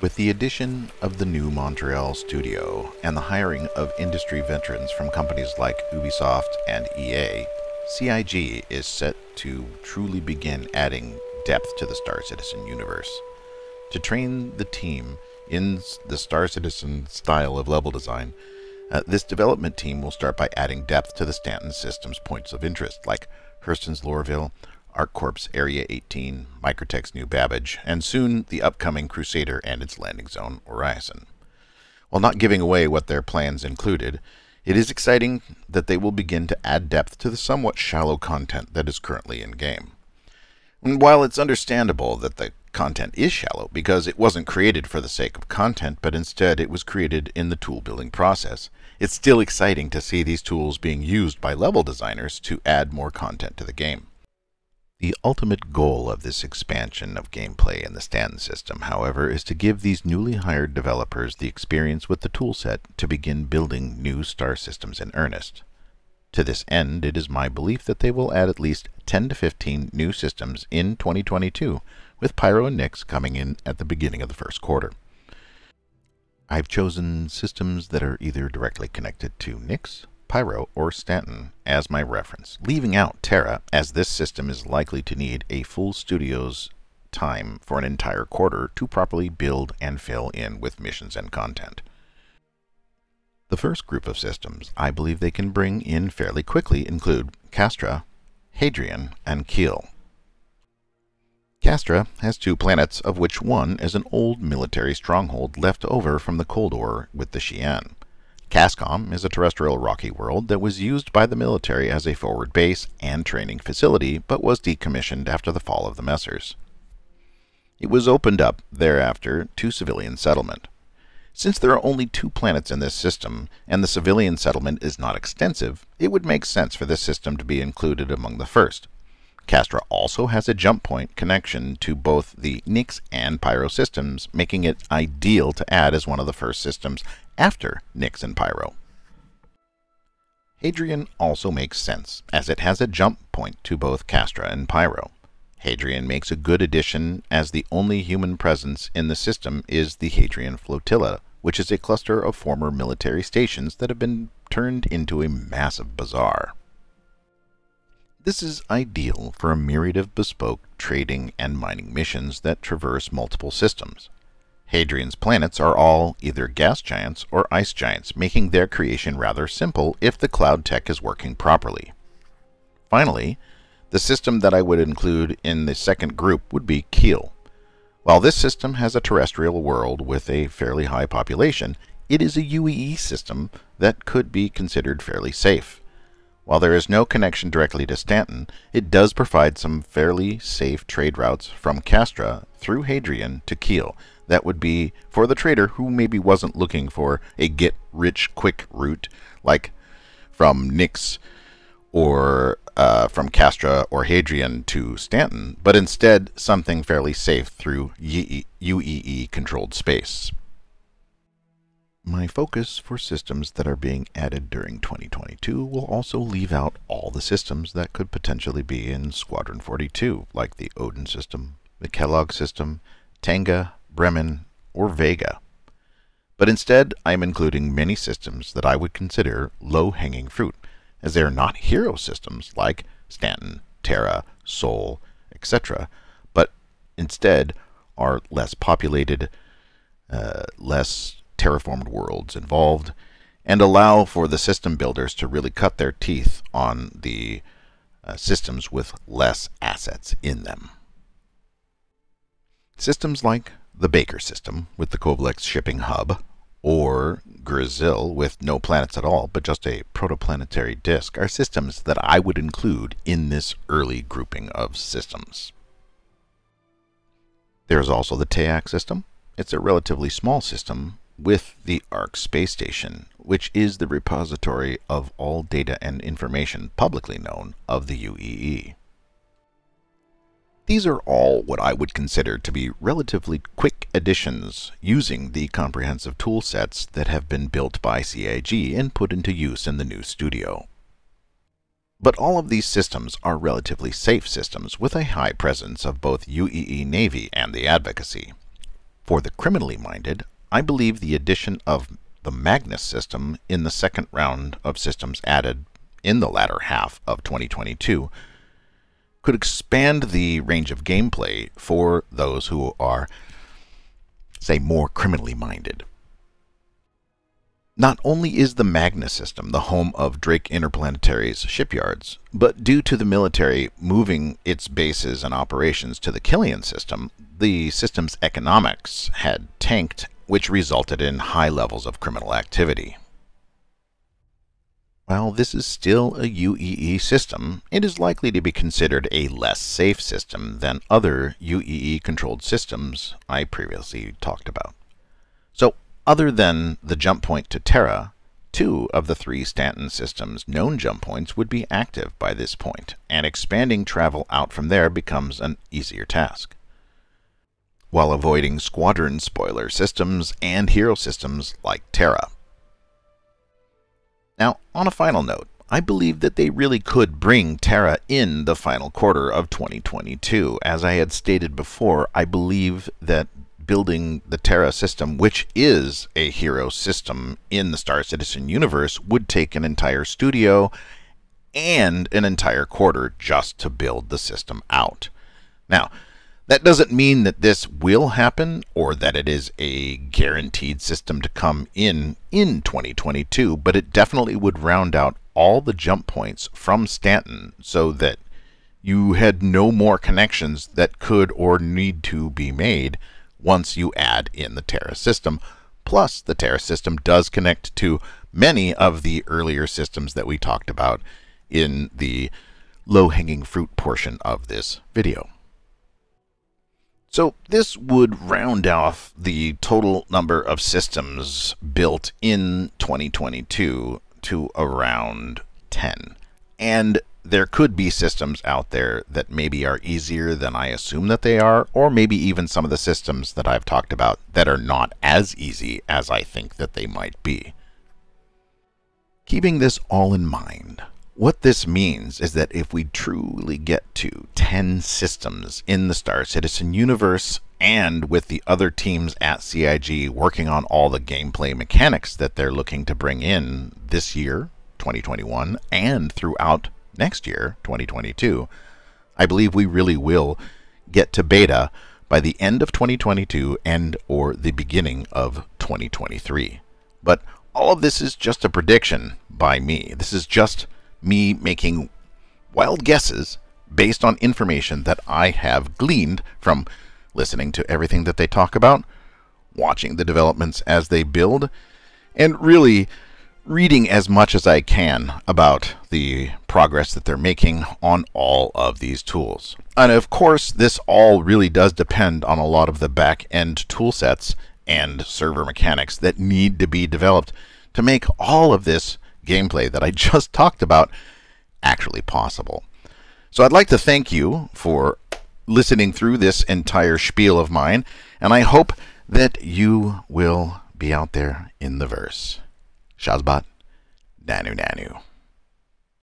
With the addition of the new Montreal studio and the hiring of industry veterans from companies like Ubisoft and EA, CIG is set to truly begin adding depth to the Star Citizen universe. To train the team in the Star Citizen style of level design, this development team will start by adding depth to the Stanton System's points of interest, like Hurston's Lorville, ArcCorp's Area 18, Microtech's New Babbage, and soon the upcoming Crusader and its landing zone, Orison. While not giving away what their plans included, it is exciting that they will begin to add depth to the somewhat shallow content that is currently in-game. And while it's understandable that the content is shallow because it wasn't created for the sake of content, but instead it was created in the tool building process, it's still exciting to see these tools being used by level designers to add more content to the game. The ultimate goal of this expansion of gameplay in the Stanton system, however, is to give these newly hired developers the experience with the toolset to begin building new star systems in earnest. To this end, it is my belief that they will add at least 10 to 15 new systems in 2022, with Pyro and Nyx coming in at the beginning of the first quarter. I've chosen systems that are either directly connected to Nyx, Pyro, or Stanton as my reference, leaving out Terra, as this system is likely to need a full studio's time for an entire quarter to properly build and fill in with missions and content. The first group of systems I believe they can bring in fairly quickly include Castra, Hadrian, and Kiel. Castra has 2 planets, of which one is an old military stronghold left over from the Cold War with the Xi'an. Cascom is a terrestrial rocky world that was used by the military as a forward base and training facility, but was decommissioned after the fall of the Messers. It was opened up thereafter to civilian settlement. Since there are only 2 planets in this system, and the civilian settlement is not extensive, it would make sense for this system to be included among the first. Castra also has a jump point connection to both the Nyx and Pyro systems, making it ideal to add as one of the first systems after Nyx and Pyro. Hadrian also makes sense, as it has a jump point to both Castra and Pyro. Hadrian makes a good addition, as the only human presence in the system is the Hadrian Flotilla, which is a cluster of former military stations that have been turned into a massive bazaar. This is ideal for a myriad of bespoke trading and mining missions that traverse multiple systems. Hadrian's planets are all either gas giants or ice giants, making their creation rather simple if the cloud tech is working properly. Finally, the system that I would include in the second group would be Kiel. While this system has a terrestrial world with a fairly high population, it is a UEE system that could be considered fairly safe. While there is no connection directly to Stanton, it does provide some fairly safe trade routes from Castra through Hadrian to Kiel. That would be for the trader who maybe wasn't looking for a get-rich-quick route, like from Nyx or from Castra or Hadrian to Stanton, but instead something fairly safe through UEE-controlled space. My focus for systems that are being added during 2022 will also leave out all the systems that could potentially be in Squadron 42, like the Odin system, the Kellogg system, Tenga, Bremen, or Vega. But instead, I am including many systems that I would consider low-hanging fruit, as they are not hero systems like Stanton, Terra, Sol, etc., but instead are less populated, less terraformed worlds involved, and allow for the system builders to really cut their teeth on the systems with less assets in them. Systems like the Baker system with the Kovalex shipping hub, or Grizil with no planets at all but just a protoplanetary disk, are systems that I would include in this early grouping of systems. There is also the Teac system. It's a relatively small system with the Ark space station, which is the repository of all data and information publicly known of the UEE. These are all what I would consider to be relatively quick additions using the comprehensive tool sets that have been built by CIG and put into use in the new studio. But all of these systems are relatively safe systems with a high presence of both UEE Navy and the Advocacy. For the criminally minded, I believe the addition of the Magnus system in the second round of systems added in the latter half of 2022 could expand the range of gameplay for those who are, say, more criminally minded. Not only is the Magnus system the home of Drake Interplanetary's shipyards, but due to the military moving its bases and operations to the Killian system, the system's economics had tanked, which resulted in high levels of criminal activity. While this is still a UEE system, it is likely to be considered a less safe system than other UEE-controlled systems I previously talked about. So, other than the jump point to Terra, 2 of the 3 Stanton System's known jump points would be active by this point, and expanding travel out from there becomes an easier task, while avoiding squadron spoiler systems and hero systems like Terra. Now, on a final note, I believe that they really could bring Terra in the final quarter of 2022. As I had stated before, I believe that building the Terra system, which is a hero system in the Star Citizen universe, would take an entire studio and an entire quarter just to build the system out. Now, that doesn't mean that this will happen or that it is a guaranteed system to come in 2022, but it definitely would round out all the jump points from Stanton so that you had no more connections that could or need to be made once you add in the Terra system. Plus, the Terra system does connect to many of the earlier systems that we talked about in the low-hanging fruit portion of this video. So this would round off the total number of systems built in 2022 to around 10. And there could be systems out there that maybe are easier than I assume that they are, or maybe even some of the systems that I've talked about that are not as easy as I think that they might be. Keeping this all in mind, what this means is that if we truly get to 10 systems in the Star Citizen universe, and with the other teams at CIG working on all the gameplay mechanics that they're looking to bring in this year, 2021, and throughout next year, 2022, I believe we really will get to beta by the end of 2022 and or the beginning of 2023. But all of this is just a prediction by me. This is just me making wild guesses based on information that I have gleaned from listening to everything that they talk about, watching the developments as they build, and really reading as much as I can about the progress that they're making on all of these tools. And of course, this all really does depend on a lot of the back-end tool sets and server mechanics that need to be developed to make all of this gameplay that I just talked about actually possible. So I'd like to thank you for listening through this entire spiel of mine, and I hope that you will be out there in the verse. Shazbot, Nanu Nanu.